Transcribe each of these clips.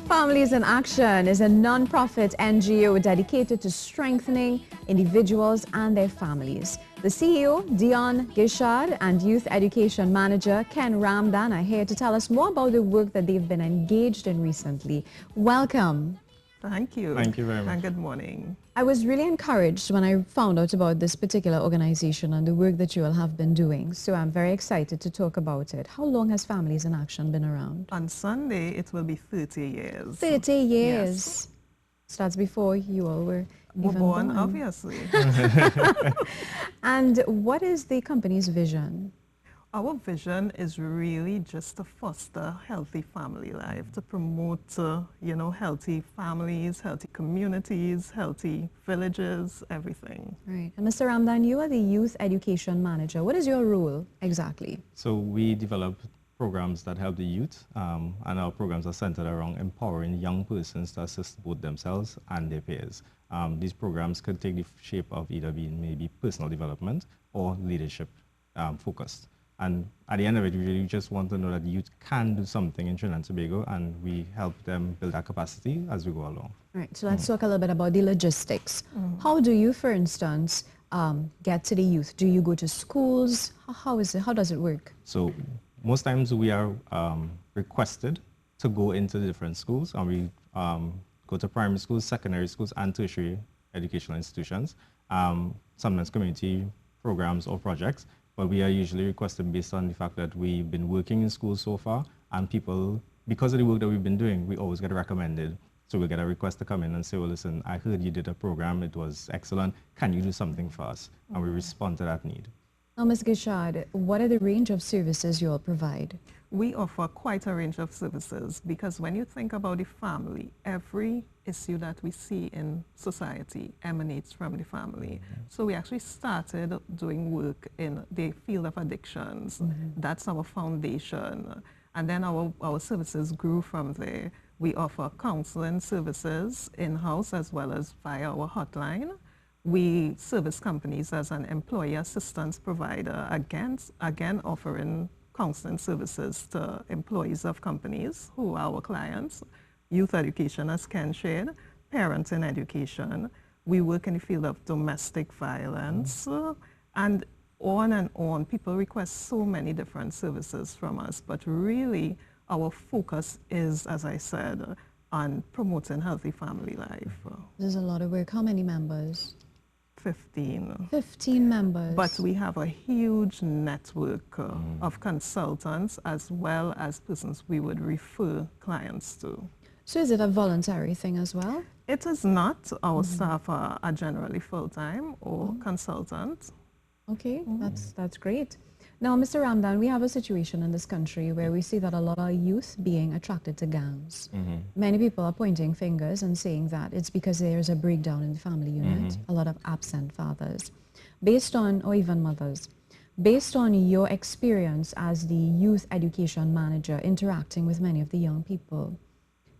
Families in Action is a non-profit NGO dedicated to strengthening individuals and their families. The CEO, Dion Gishad, and Youth Education Manager, Ken Ramdan, are here to tell us more about the work that they've been engaged in recently. Welcome. Thank you. Thank you very much. And good morning. I was really encouraged when I found out about this particular organization and the work that you all have been doing. So I'm very excited to talk about it. How long has Families in Action been around? On Sunday, it will be 30 years. 30 years. Yes. So that's before you all were even born, born. obviously. And what is the company's vision? Our vision is really just to foster healthy family life, to promote, healthy families, healthy communities, healthy villages, everything. Right. And Mr. Ramdan, you are the Youth Education Manager. What is your role exactly? So we develop programs that help the youth, and our programs are centered around empowering young persons to assist both themselves and their peers. These programs could take the shape of either being maybe personal development or leadership focused. And at the end of it, we really just want to know that the youth can do something in Trinidad and Tobago, and we help them build that capacity as we go along. All right, so let's talk a little bit about the logistics. How do you, for instance, get to the youth? Do you go to schools? How is it? How does it work? So most times we are requested to go into the different schools, and we go to primary schools, secondary schools, and tertiary educational institutions, sometimes community programs or projects. But we are usually requested based on the fact that we've been working in schools so far, and people, because of the work that we've been doing, we always get recommended. So we get a request to come in and say, well, listen, I heard you did a program, it was excellent, can you do something for us? And we respond to that need. Now, Ms. Gishad, what are the range of services you all provide? We offer quite a range of services because when you think about the family, every issue that we see in society emanates from the family. So we actually started doing work in the field of addictions. That's our foundation. And then our services grew from there. We offer counseling services in-house as well as via our hotline. We service companies as an employee assistance provider, again offering counseling services to employees of companies who are our clients. Youth education, as Ken shared, parenting education. We work in the field of domestic violence, and on. People request so many different services from us, but really our focus is, as I said, on promoting healthy family life. There's a lot of work. How many members? 15. 15 members. But we have a huge network of consultants as well as persons we would refer clients to. So is it a voluntary thing as well? It is not. Our staff are generally full-time or consultants. Okay, that's great. Now, Mr. Ramdan, we have a situation in this country where we see that a lot of youth being attracted to gangs. Many people are pointing fingers and saying that it's because there's a breakdown in the family unit, a lot of absent fathers, or even mothers. Based on your experience as the youth education manager interacting with many of the young people,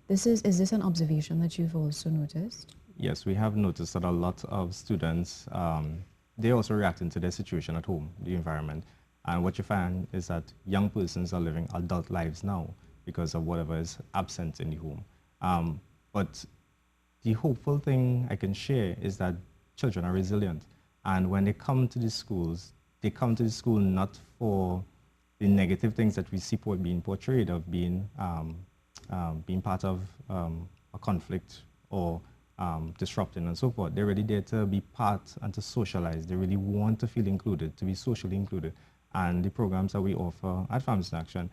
is this an observation that you've also noticed? Yes, we have noticed that a lot of students, they're also reacting to their situation at home, the environment. And what you find is that young persons are living adult lives now because of whatever is absent in the home. But the hopeful thing I can share is that children are resilient. And when they come to the schools, they come to the school not for the negative things that we see being portrayed of being part of a conflict or disrupting and so forth. They're really there to be part and to socialize. They really want to feel included, to be socially included. And the programs that we offer at Families in Action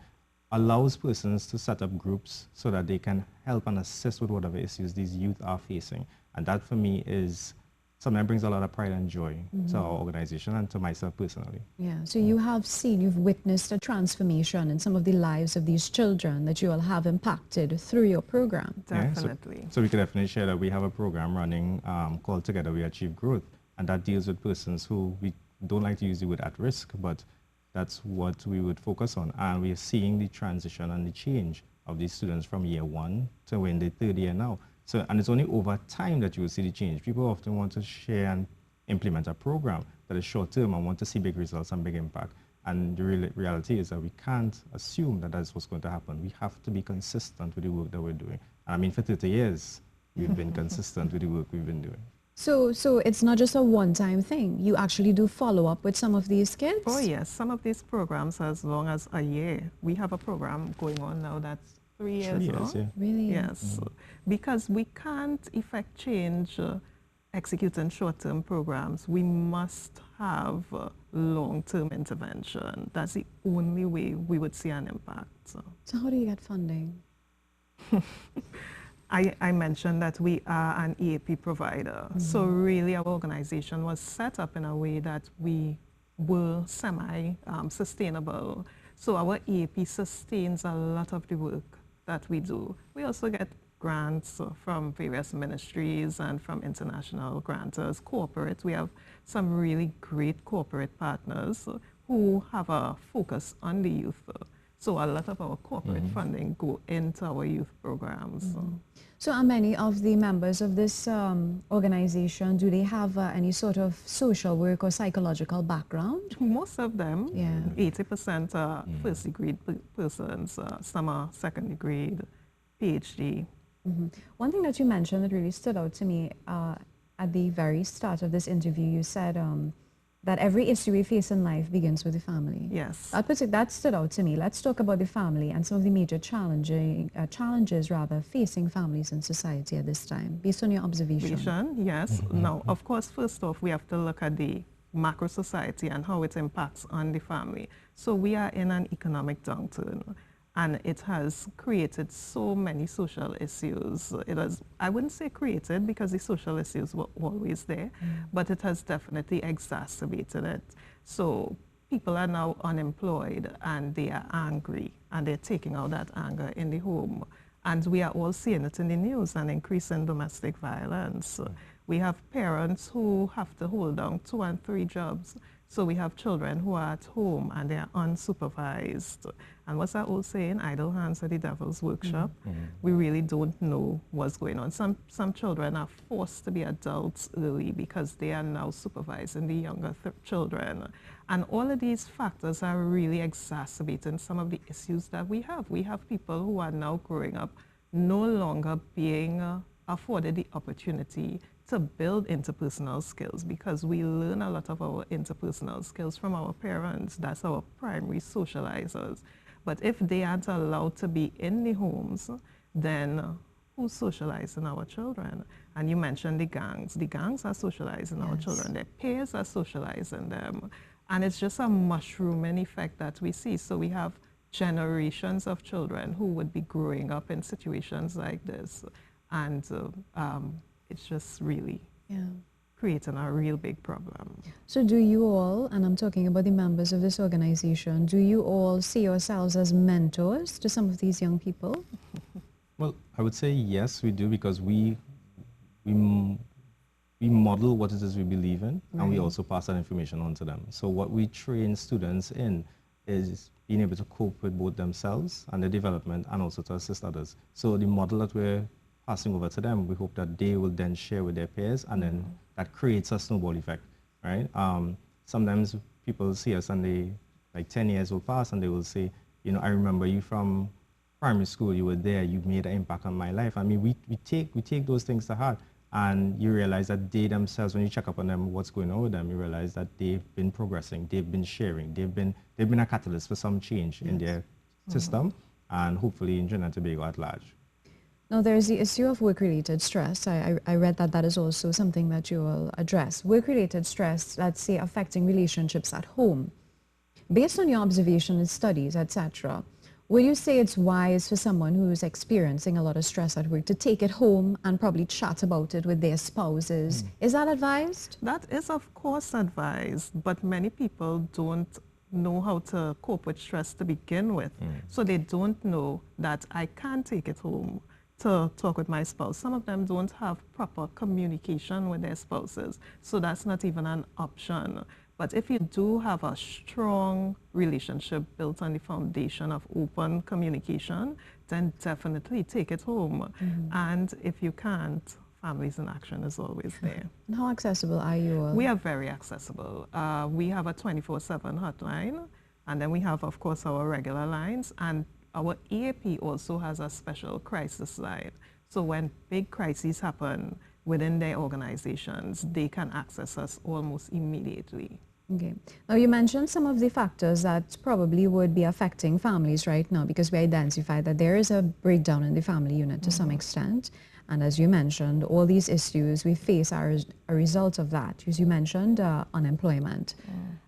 allows persons to set up groups so that they can help and assist with whatever issues these youth are facing. And that for me is something that brings a lot of pride and joy to our organization and to myself personally. Yeah, so you've witnessed a transformation in some of the lives of these children that you all have impacted through your program. Definitely. Yeah, so we can definitely share that we have a program running called Together We Achieve Growth, and that deals with persons who we don't like to use the word at risk, but that's what we would focus on. And we are seeing the transition and the change of these students from year 1 to when they're third year now. So, and it's only over time that you will see the change. People often want to share and implement a program that is short term and want to see big results and big impact. And the reality is that we can't assume that that's what's going to happen. We have to be consistent with the work that we're doing. And I mean, for 30 years, we've been consistent with the work we've been doing. So it's not just a one-time thing. You actually do follow up with some of these kids? Oh yes, some of these programs as long as a year. We have a program going on now that's 3 years long. Yeah. Really? Yes, because we can't effect change executing short-term programs. We must have long-term intervention. That's the only way we would see an impact. So how do you get funding? I mentioned that we are an EAP provider. So really our organization was set up in a way that we were semi-sustainable. So our EAP sustains a lot of the work that we do. We also get grants from various ministries and from international grantors, corporate. We have some really great corporate partners who have a focus on the youth. So a lot of our corporate funding go into our youth programs. So are many of the members of this organization, do they have any sort of social work or psychological background? Most of them, Yeah. 80% are first degree persons, some are second degree, PhD. One thing that you mentioned that really stood out to me at the very start of this interview, you said that every issue we face in life begins with the family. Yes. That stood out to me. Let's talk about the family and some of the major challenges facing families in society at this time, based on your observation. Yes. Now, of course, first off, we have to look at the macro society and how it impacts on the family. So we are in an economic downturn, and it has created so many social issues. It has, I wouldn't say created because the social issues were always there, but it has definitely exacerbated it. So people are now unemployed and they are angry and they're taking out that anger in the home. And we are all seeing it in the news, an increase in domestic violence. We have parents who have to hold down 2 and 3 jobs. So we have children who are at home and they are unsupervised. And what's that old saying? Idle hands are the devil's workshop. We really don't know what's going on. Some children are forced to be adults early because they are now supervising the younger children. And all of these factors are really exacerbating some of the issues that we have. We have people who are now growing up no longer being afforded the opportunity to build interpersonal skills, because we learn a lot of our interpersonal skills from our parents. That's our primary socializers. But if they aren't allowed to be in the homes, then who's socializing our children? And you mentioned the gangs. The gangs are socializing our children. Their peers are socializing them. And it's just a mushrooming effect that we see. So we have generations of children who would be growing up in situations like this. And it's just really creating a real big problem. So do you all, and I'm talking about the members of this organization, do you all see yourselves as mentors to some of these young people? Well, I would say yes, we do, because we model what it is we believe in, and we also pass that information on to them. So what we train students in is being able to cope with both themselves and their development, and also to assist others. So the model that we're passing over to them, we hope that they will then share with their peers, and then that creates a snowball effect, right? Sometimes people see us and they, like 10 years will pass and they will say, you know, I remember you from primary school, you were there, you made an impact on my life. I mean, we take those things to heart, and you realize that they themselves, when you check up on them, what's going on with them, you realize that they've been progressing, they've been sharing, they've been a catalyst for some change in their system, and hopefully in Trinidad and Tobago at large. Now, there's the issue of work-related stress. I read that is also something that you will address. Work-related stress, let's say, affecting relationships at home. Based on your observation and studies, etc., would you say it's wise for someone who's experiencing a lot of stress at work to take it home and probably chat about it with their spouses? Is that advised? That is, of course, advised, but many people don't know how to cope with stress to begin with. So they don't know that I can take it home to talk with my spouse. Some of them don't have proper communication with their spouses, so that's not even an option. But if you do have a strong relationship built on the foundation of open communication, then definitely take it home. And if you can't, Families in Action is always there. And how accessible are you all? We are very accessible. We have a 24/7 hotline. And then we have, of course, our regular lines, and our EAP also has a special crisis line. So when big crises happen within their organizations, they can access us almost immediately. Okay. Now you mentioned some of the factors that probably would be affecting families right now, because we identified that there is a breakdown in the family unit to some extent. And as you mentioned, all these issues we face are a result of that. As you mentioned, unemployment.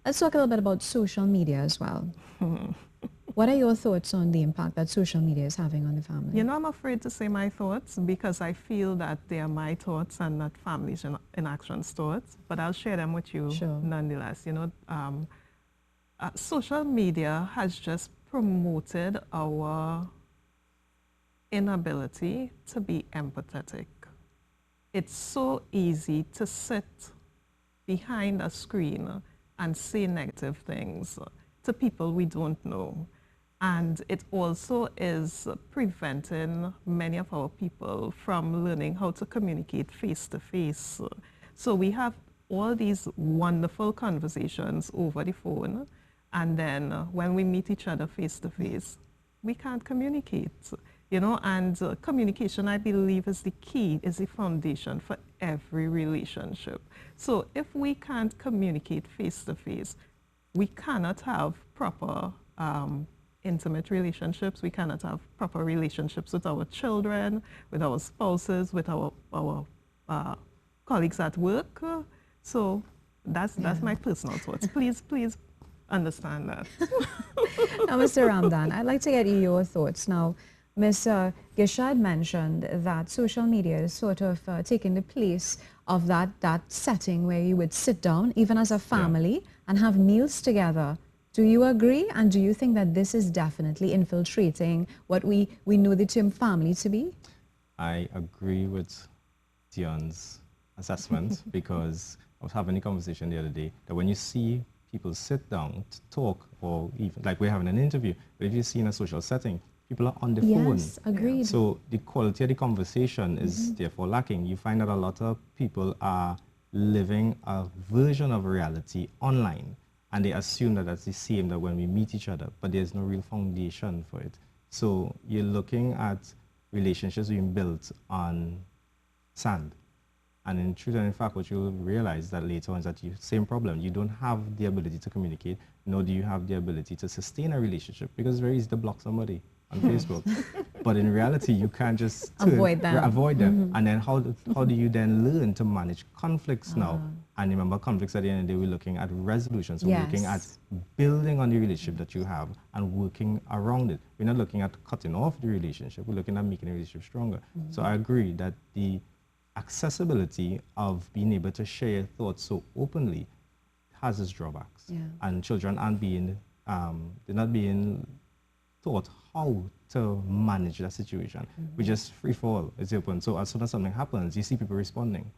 Let's talk a little bit about social media as well. What are your thoughts on the impact that social media is having on the family? You know, I'm afraid to say my thoughts because I feel that they are my thoughts and not Families in Action's thoughts, but I'll share them with you nonetheless. You know, social media has just promoted our inability to be empathetic. It's so easy to sit behind a screen and say negative things to people we don't know. And it also is preventing many of our people from learning how to communicate face to face. So we have all these wonderful conversations over the phone, and then when we meet each other face to face, we can't communicate. You know, and communication, I believe, is the key, is the foundation for every relationship. So if we can't communicate face to face, we cannot have proper intimate relationships. We cannot have proper relationships with our children, with our spouses, with our colleagues at work. So that's my personal thoughts. Please understand that. Now, Mr. Ramdan, I'd like to get your thoughts. Now, Ms. Gishad mentioned that social media is sort of taking the place of that setting where you would sit down, even as a family, and have meals together. Do you agree? And do you think that this is definitely infiltrating what we know the term family to be? I agree with Dion's assessment because I was having a conversation the other day that when you see people sit down to talk, or even like we're having an interview, but if you see in a social setting, people are on the phone. Yes, agreed. So the quality of the conversation is therefore lacking. You find that a lot of people are living a version of reality online, and they assume that that's the same that when we meet each other, but there's no real foundation for it. So you're looking at relationships being built on sand. And in truth and in fact, what you'll realize that later on is that same problem. You don't have the ability to communicate, nor do you have the ability to sustain a relationship, because it's very easy to block somebody on Facebook. But in reality, you can't just avoid them. And then how do you then learn to manage conflicts now? And remember, conflicts at the end of the day, we're looking at resolution. So we're looking at building on the relationship that you have and working around it. We're not looking at cutting off the relationship. We're looking at making the relationship stronger. So I agree that the accessibility of being able to share your thoughts so openly has its drawbacks. And children aren't being, they're not being taught how to manage that situation. We just free fall, it's open. So as soon as something happens, you see people responding.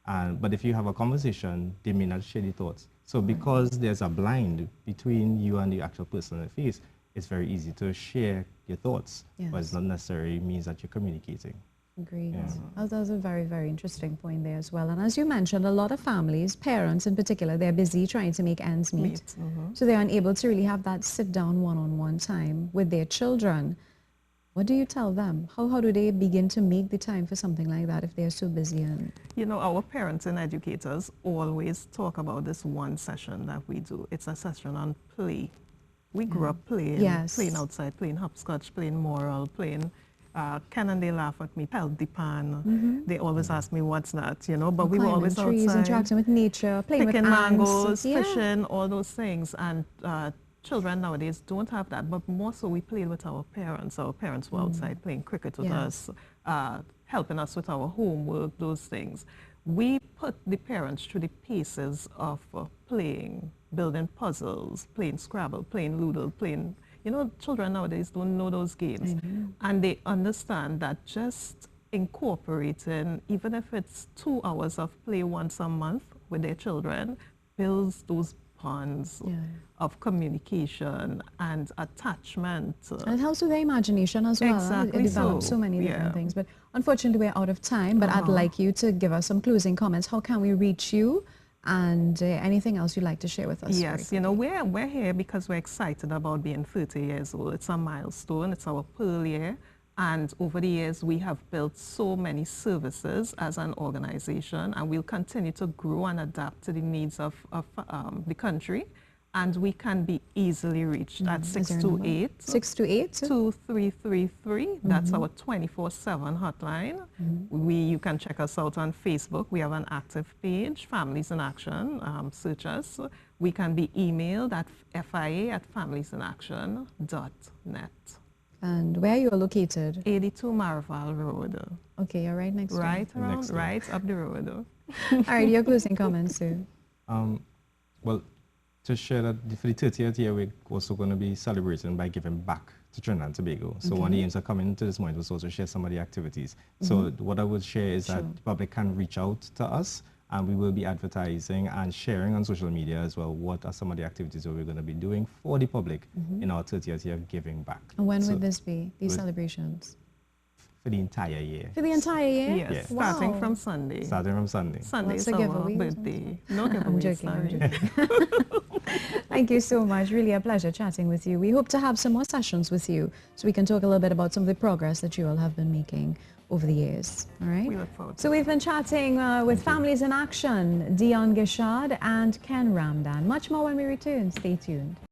But if you have a conversation, they may not share the thoughts. So because there's a blind between you and the actual person in the face, it's very easy to share your thoughts, but it's not necessarily means that you're communicating. Agreed. That was a very, very interesting point there as well. And as you mentioned, a lot of families, parents in particular, they're busy trying to make ends meet. So they're unable to really have that sit-down one-on-one time with their children. What do you tell them? How do they begin to make the time for something like that if they're so busy? And you know, our parents and educators always talk about this one session that we do. It's a session on play. We grew up playing, playing outside, playing hopscotch, playing moral, playing Ken and they laugh at me, held the pan. They always ask me what's that, you know, but we were always trees, outside. Interacting with nature, playing picking with mangoes, fishing, all those things. And children nowadays don't have that, but more so we played with our parents. Our parents were outside playing cricket with us, helping us with our homework, those things. We put the parents through the paces of playing, building puzzles, playing Scrabble, playing Ludo, playing, you know, children nowadays don't know those games. And they understand that just incorporating, even if it's 2 hours of play once a month with their children, builds those bonds of communication and attachment. And it helps with their imagination as well. Exactly. It develops so many different things. But unfortunately, we're out of time. But I'd like you to give us some closing comments. How can we reach you And anything else you'd like to share with us? Yes, you know, we're here because we're excited about being 30 years old. It's a milestone. It's our pearl year. And over the years, we have built so many services as an organization, and we'll continue to grow and adapt to the needs of the country. And we can be easily reached at 628 2333. That's our 24/7 hotline. You can check us out on Facebook. We have an active page, Families in Action. Search us. We can be emailed at fia@familiesinaction.net. And where you are located? 82 Marval Road. Okay, you're right next door. Right up the road. All right, your closing comments, Sue. Well, to share that for the 30th year, we're also going to be celebrating by giving back to Trinidad and Tobago. So one of the aims of coming to this moment was also share some of the activities. So what I would share is that the public can reach out to us, and we will be advertising and sharing on social media as well what are some of the activities that we're going to be doing for the public in our 30th year of giving back. And when would this be, these celebrations? For the entire year. For the entire year? Yes, starting from Sunday. Starting from Sunday. Sunday is What's the our giveaway? birthday. No giveaway, I'm joking. Thank you so much. Really a pleasure chatting with you. We hope to have some more sessions with you so we can talk a little bit about some of the progress that you all have been making over the years. All right? We look forward to So we've been chatting with Families in Action, Dion Gishard and Ken Ramdan. Much more when we return. Stay tuned.